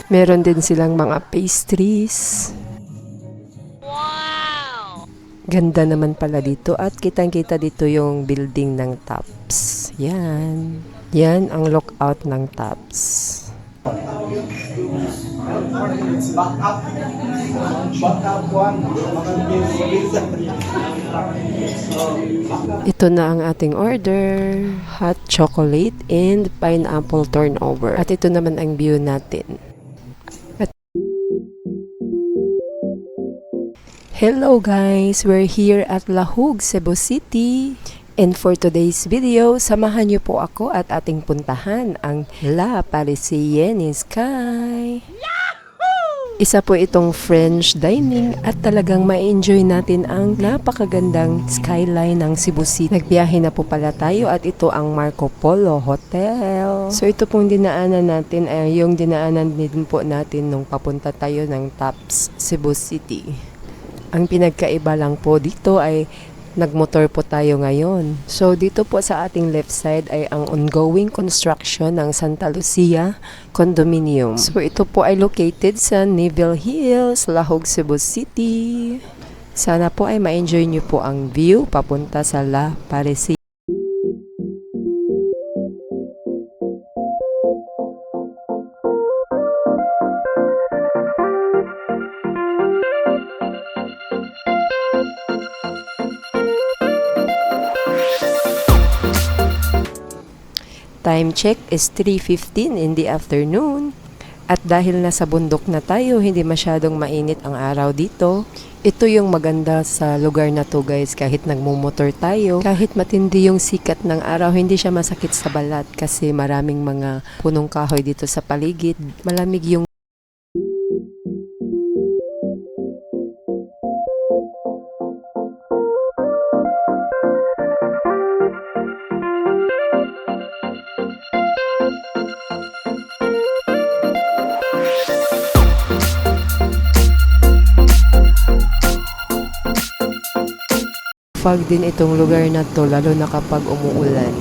Meron din silang mga pastries. Ganda naman pala dito at kitang-kita dito yung building ng Tops. Yan. Yan ang lookout ng Tops. Ito na ang ating order. Hot chocolate and pineapple turnover. At ito naman ang view natin. Hello guys! We're here at Lahug, Cebu City. And for today's video, samahan niyo po ako at ating puntahan ang La Parisienne Sky. Isa po itong French dining at talagang ma-enjoy natin ang napakagandang skyline ng Cebu City. Nagbiyahe na po pala tayo at ito ang Marco Polo Hotel. So ito pong dinaanan natin ay yung dinaanan din po natin nung papunta tayo ng Tops, Cebu City. Ang pinagkaiba lang po dito ay nagmotor po tayo ngayon. So dito po sa ating left side ay ang ongoing construction ng Santa Lucia Condominium. So ito po ay located sa Neville Hills, Lahug, Cebu City. Sana po ay ma-enjoy nyo po ang view papunta sa La Parisienne. Time check is 3:15 in the afternoon. At dahil nasa bundok na tayo, hindi masyadong mainit ang araw dito. Ito yung maganda sa lugar na to guys, kahit nagmumotor tayo, kahit matindi yung sikat ng araw, hindi siya masakit sa balat kasi maraming mga punong kahoy dito sa paligid. Malamig yung fog din itong lugar na to, lalo na kapag umuulan.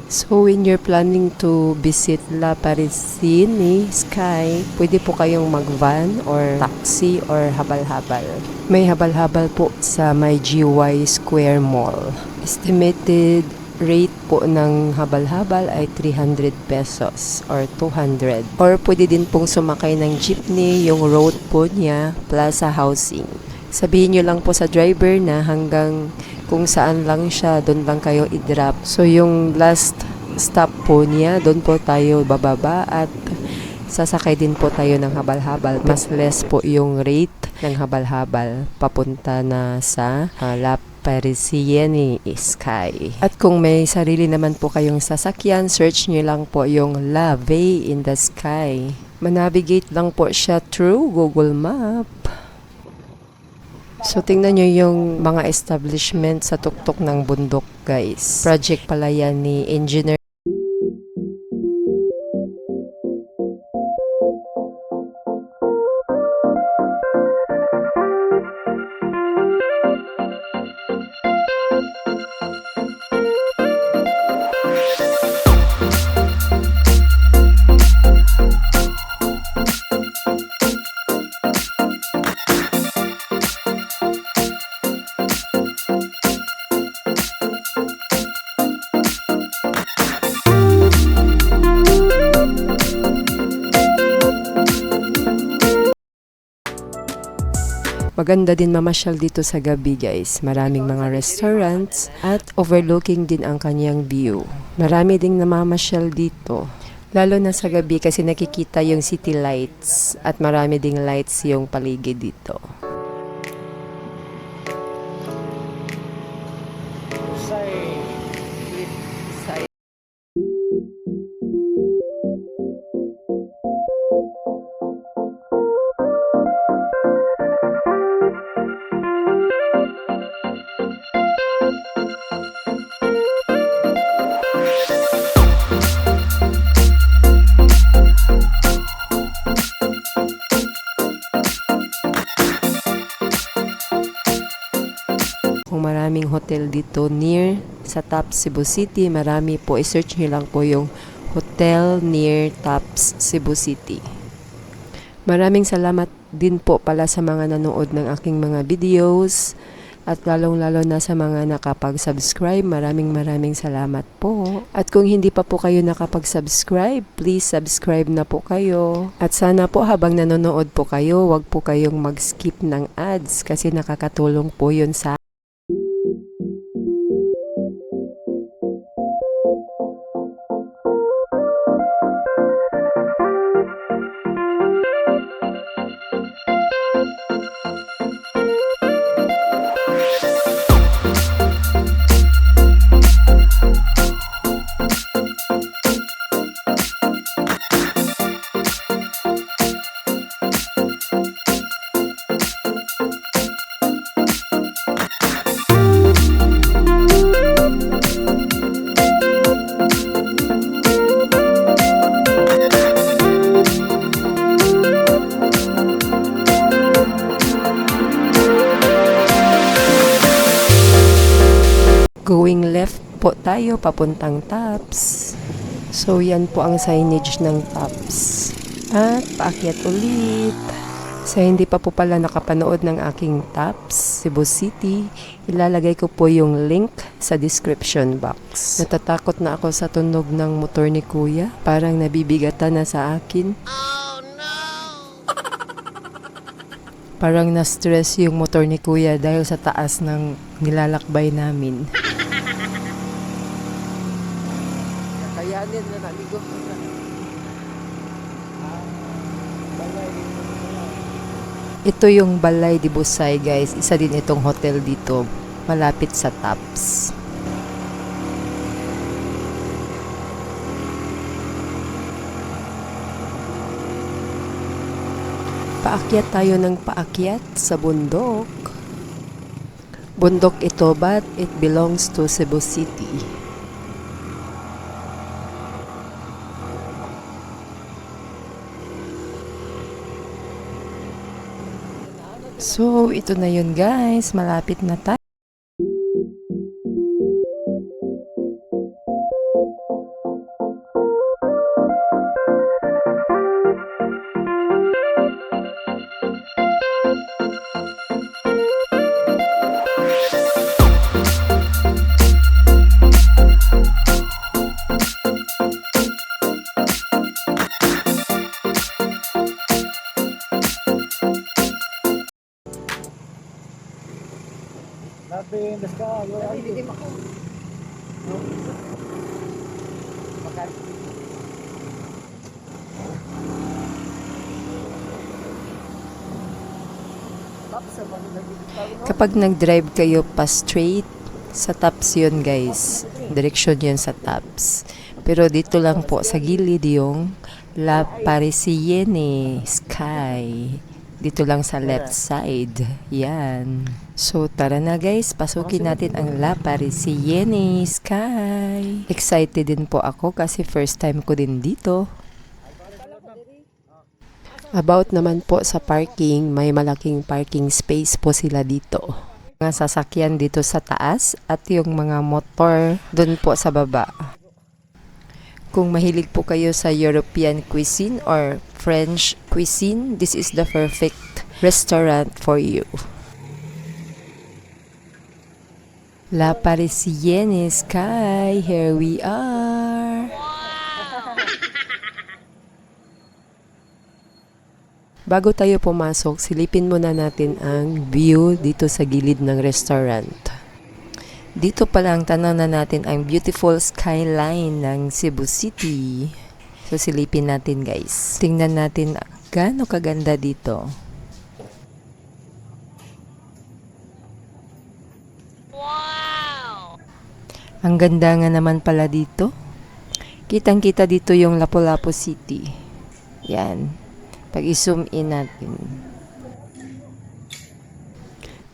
So when you're planning to visit La Parisienne Sky, pwede po kayong mag-van or taxi or habal-habal. May habal-habal po sa may GY Square Mall. Estimated rate po ng habal-habal ay 300 pesos or 200. Or pwede din pong sumakay ng jeepney, yung road po niya, Plaza Housing. Sabihin nyo lang po sa driver na hanggang kung saan lang siya, doon lang kayo i-drop. So yung last stop po niya, doon po tayo bababa at sasakay din po tayo ng habal-habal. Mas less po yung rate ng habal-habal papunta na sa La Parisienne Sky. At kung may sarili naman po kayong sasakyan, search nyo lang po yung La Vie in the Sky. Manavigate lang po siya through Google Map. So tingnan nyo yung mga establishment sa tuktok ng bundok guys. Project pala yan ni Engineer. Maganda din mamasyal dito sa gabi guys. Maraming mga restaurants at overlooking din ang kanyang view. Marami ding namamasyal dito. Lalo na sa gabi kasi nakikita yung city lights at marami ding lights yung paligid dito. hotel dito near sa Tops Cebu City. Marami po, i-search nyo lang po yung hotel near Tops Cebu City. Maraming salamat din po pala sa mga nanood ng aking mga videos. At lalong-lalo na sa mga nakapag-subscribe, maraming salamat po. At kung hindi pa po kayo nakapag-subscribe, please subscribe na po kayo. At sana po habang nanonood po kayo, wag po kayong mag-skip ng ads kasi nakakatulong po yun sa going left po tayo papuntang Tops. So yan po ang signage ng Tops. At paakyat ulit. Sa hindi pa po pala nakapanood ng aking Tops Cebu City, ilalagay ko po yung link sa description box. Natatakot na ako sa tunog ng motor ni Kuya. Parang nabibigatan na sa akin. Oh no! Parang na-stress yung motor ni Kuya dahil sa taas ng nilalakbay namin. Kayanin na naligo. Ito yung Balay de Busay, guys. Isa din itong hotel dito, malapit sa Tops. Paakyat tayo ng paakyat sa bundok. Bundok ito, but it belongs to Cebu City. So, ito na yun, guys. Malapit na tayo. Nothing in the sky. Where are you? Kapag nag-drive kayo pa straight, sa Tops yun, guys. Direksyon yun sa Tops. Pero dito lang po sa gilid yung La Parisienne Sky. Dito lang sa left side. Yan. So, tara na, guys. Pasukin natin ang La Parisienne Sky. Excited din po ako kasi first time ko din dito. About naman po sa parking, may malaking parking space po sila dito. Mga sasakyan dito sa taas at yung mga motor dun po sa baba. Kung mahilig po kayo sa European cuisine or French cuisine, this is the perfect restaurant for you. La Parisienne Sky, here we are. Bago tayo pumasok, silipin muna natin ang view dito sa gilid ng restaurant. Dito pa lang tanaw na natin ang beautiful skyline ng Cebu City. So silipin natin, guys. Tingnan natin gaano kaganda dito. Wow! Ang ganda nga naman pala dito. Kitang-kita dito yung Lapu-Lapu City. Yan. Pag i-zoom in natin.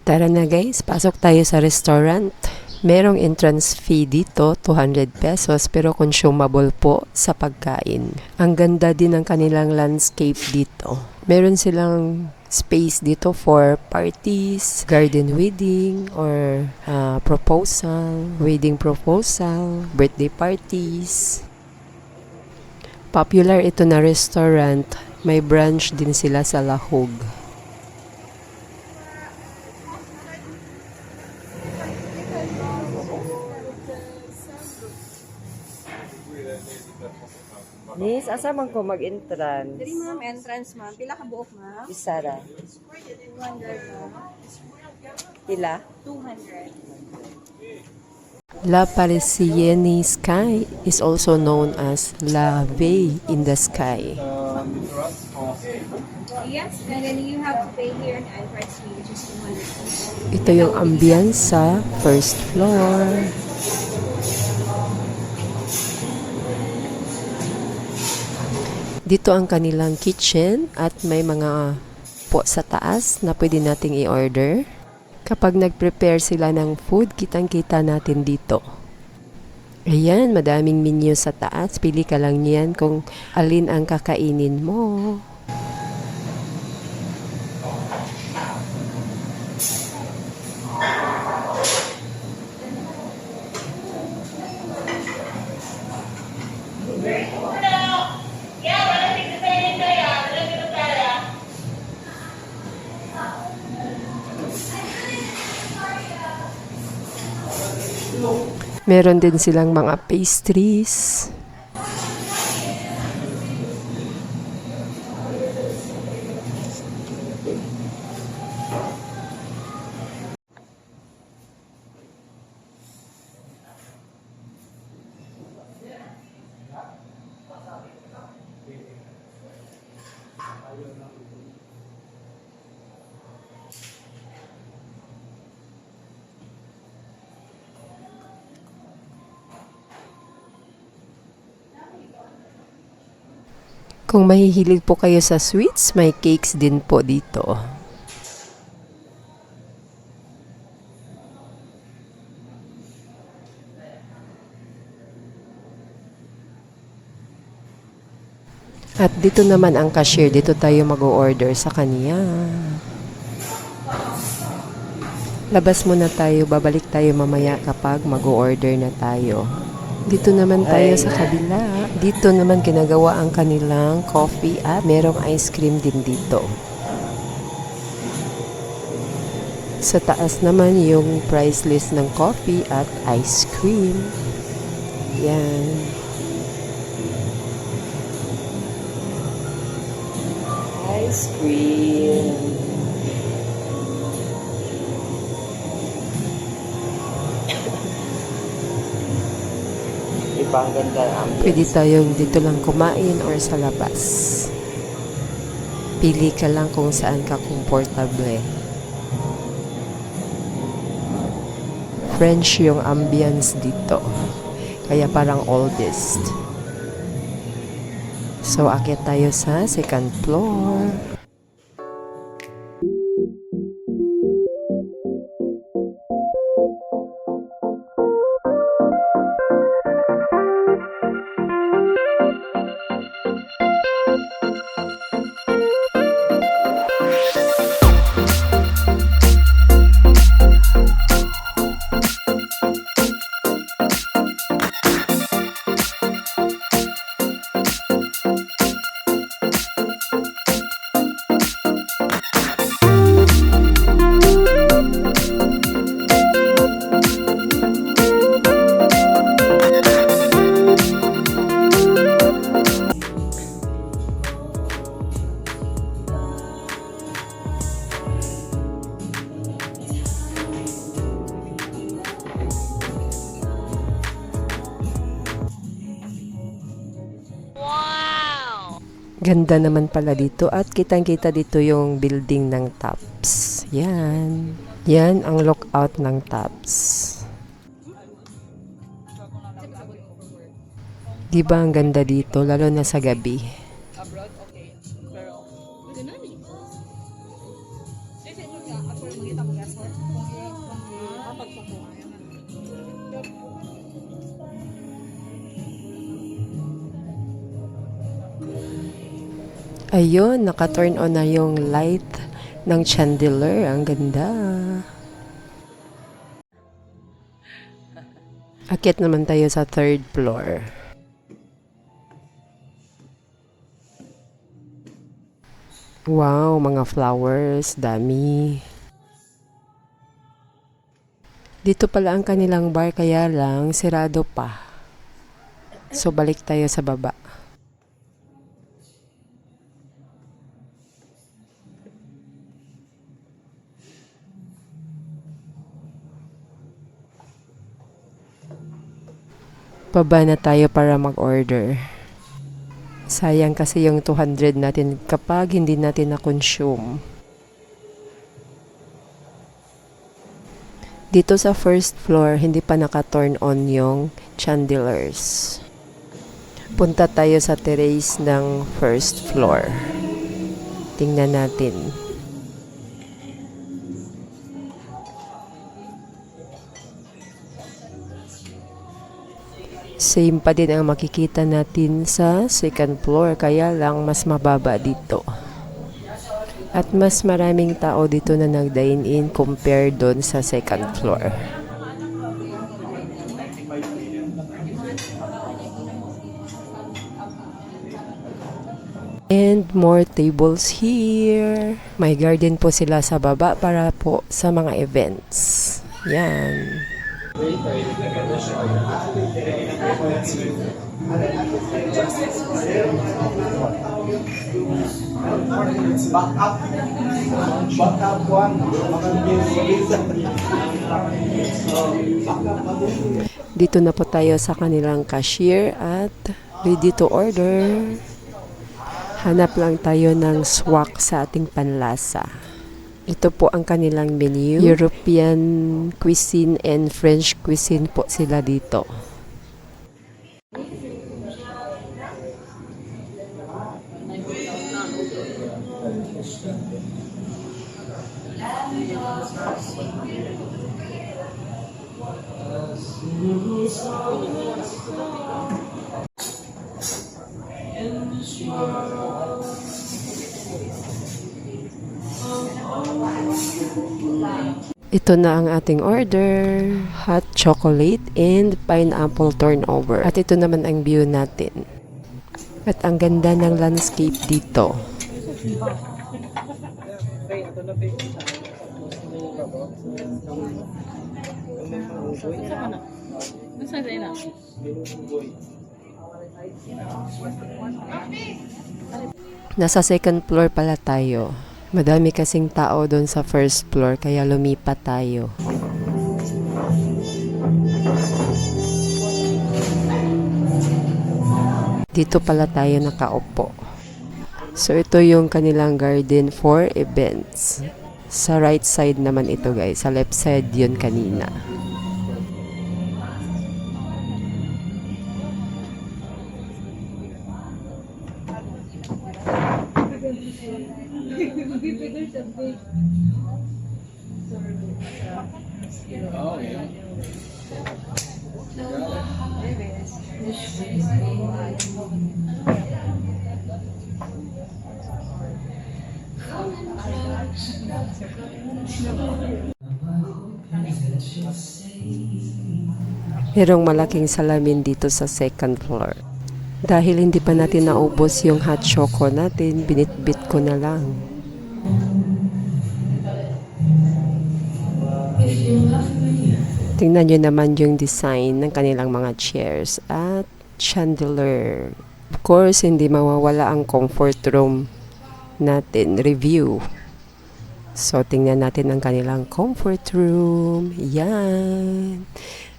Tara na, guys, pasok tayo sa restaurant. Merong entrance fee dito, 200 pesos, pero consumable po sa pagkain. Ang ganda din ng kanilang landscape dito. Meron silang space dito for parties, garden wedding, or wedding proposal, birthday parties. Popular ito na restaurant. May branch din sila sa Lahog. Miss, asa man ko mag-entrance? Dili ma'am, entrance ma'am. Pila ka buok ma'am? Isa ra. 200 ma'am. Pila? 200. La Parisienne Sky is also known as La Veille in the Sky. Yes, and then you have to pay here an entrance fee, which is 200. Ito yung ambience sa first floor. Dito ang kanilang kitchen at may mga po sa taas na pwede nating i-order. Kapag nag-prepare sila ng food, kitang-kita natin dito. Ayan, madaming menu sa taas. Pili ka lang niyan kung alin ang kakainin mo. Meron din silang mga pastries. Kung mahihilig po kayo sa sweets, may cakes din po dito. At dito naman ang cashier, dito tayo mag-order sa kanya. Labas muna tayo, babalik tayo mamaya kapag mag-order na tayo. Dito naman tayo sa kabila. Dito naman ginagawa ang kanilang coffee at merong ice cream din dito. Sa taas naman yung price list ng coffee at ice cream. Yan. Ice cream. Ibang ganda ang ambience. Pwede tayong dito lang kumain or sa labas. Pili ka lang kung saan ka komportable. French yung ambience dito. Kaya parang oldest. So, akyat tayo sa second floor. Ganda naman pala dito at kitang-kita dito yung building ng Tops. Yan. Yan ang lookout ng Tops. Diba ang ganda dito lalo na sa gabi? Ayun, naka-turn on na yung light ng chandelier. Ang ganda. Akyat naman tayo sa third floor. Wow, mga flowers, dami. Dito pala ang kanilang bar, kaya lang sirado pa. So balik tayo sa baba. Baba na tayo para mag-order. Sayang kasi yung 200 natin kapag hindi natin na-consume. Dito sa first floor, hindi pa naka-turn on yung chandeliers. Punta tayo sa terrace ng first floor. Tingnan natin. Same pa din ang makikita natin sa second floor, kaya lang mas mababa dito. At mas maraming tao dito na nag-dine in compare doon sa second floor. And more tables here. May garden po sila sa baba para po sa mga events. Yan. Dito na po tayo sa kanilang cashier at ready to order. Hanap lang tayo ng swak sa ating panlasa. Ito po ang kanilang menu. European cuisine and French cuisine po sila dito. Ito na ang ating order, hot chocolate and pineapple turnover. At ito naman ang view natin. At ang ganda ng landscape dito. Nasa second floor pala tayo. Madami kasing tao doon sa first floor kaya lumipat tayo. Dito pala tayo nakaupo. So ito yung kanilang garden for events. Sa right side naman ito guys. Sa left side yun kanina. Merong malaking salamin dito sa second floor. Dahil hindi pa natin naubos yung hot choco natin, binitbit ko na lang. Tingnan nyo naman yung design ng kanilang mga chairs at chandelier. Of course, hindi mawawala ang comfort room natin. Review. So, tingnan natin ang kanilang comfort room. Yan.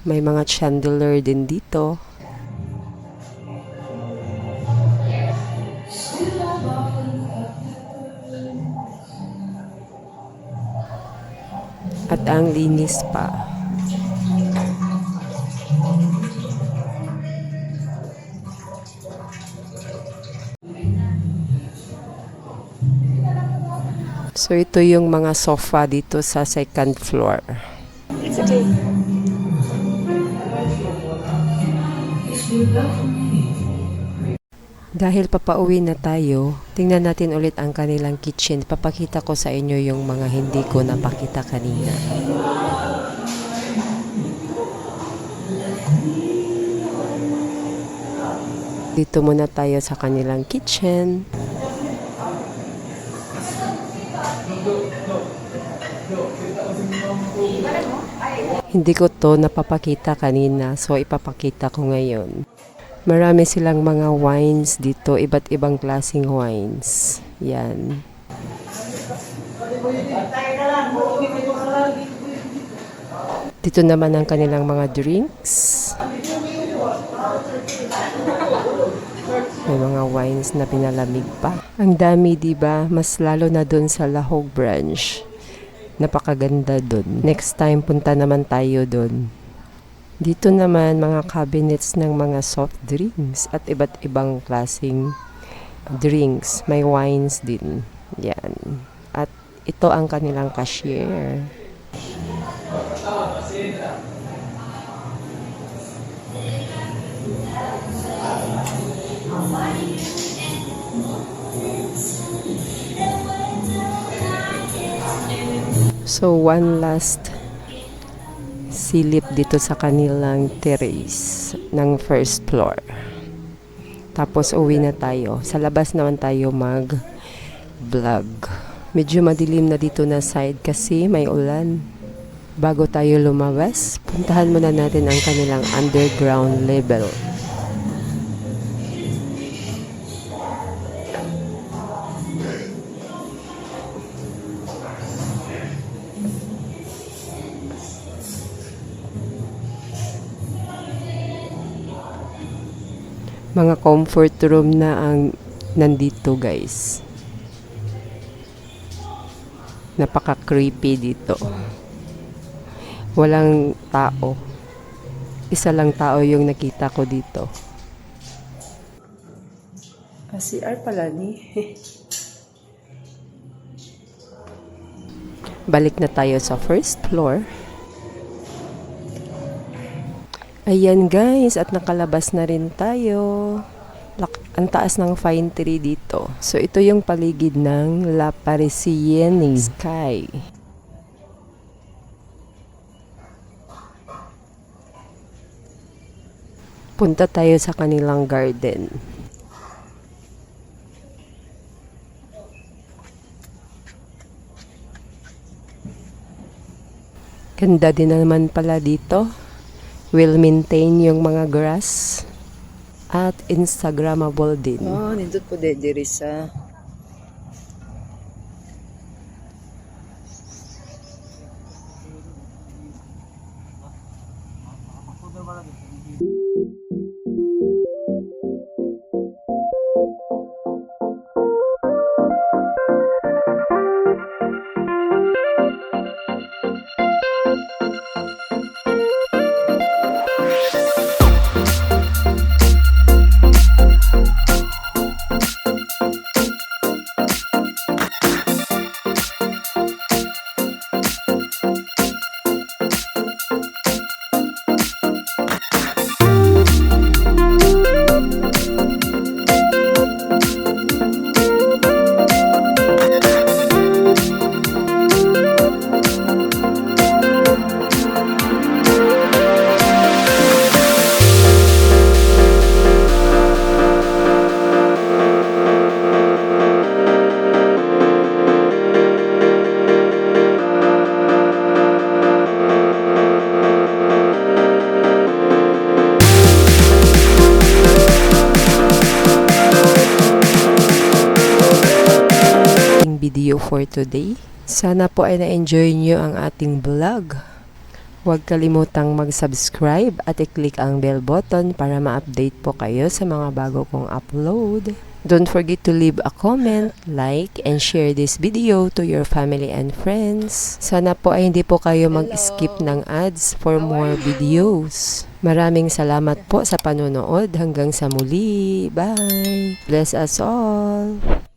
May mga chandelier din dito. At ang linis pa. So ito yung mga sofa dito sa second floor. It's okay. Dahil papauwi na tayo, tingnan natin ulit ang kanilang kitchen. Papakita ko sa inyo yung mga hindi ko napakita kanina. Dito muna tayo sa kanilang kitchen. Hindi ko to napapakita kanina, so ipapakita ko ngayon. Marami silang mga wines dito, iba't ibang klaseng wines. Yan. Dito naman ang kanilang mga drinks. May mga wines na pinalamig pa. Ang dami, diba? Mas lalo na dun sa Lahog branch. Napakaganda dun. Next time, punta naman tayo dun. Dito naman, mga cabinets ng mga soft drinks at iba't ibang klaseng drinks. May wines din. Yan. At ito ang kanilang cashier. So, one last silip dito sa kanilang terrace ng first floor. Tapos, uwi na tayo. Sa labas naman tayo mag-vlog. Medyo madilim na dito na side kasi may ulan. Bago tayo lumabas, puntahan muna natin ang kanilang underground level. Mga comfort room na ang nandito, guys. Napaka-creepy dito. Walang tao. Isa lang tao yung nakita ko dito. CR pala ni. Balik na tayo sa first floor. Ayan guys, at nakalabas na rin tayo. Ang taas ng fine tree dito. So ito yung paligid ng La Parisienne Sky. Punta tayo sa kanilang garden. Ganda din naman pala dito. Will maintain yung mga grass at Instagrammable din. Oh, nindot po diri sa video for today. Sana po ay na-enjoy nyo ang ating vlog. Huwag kalimutang mag-subscribe at i-click ang bell button para ma-update po kayo sa mga bago kong upload. Don't forget to leave a comment, like, and share this video to your family and friends. Sana po ay hindi po kayo mag-skip ng ads for more videos. Maraming salamat po sa panonood. Hanggang sa muli. Bye! Bless us all!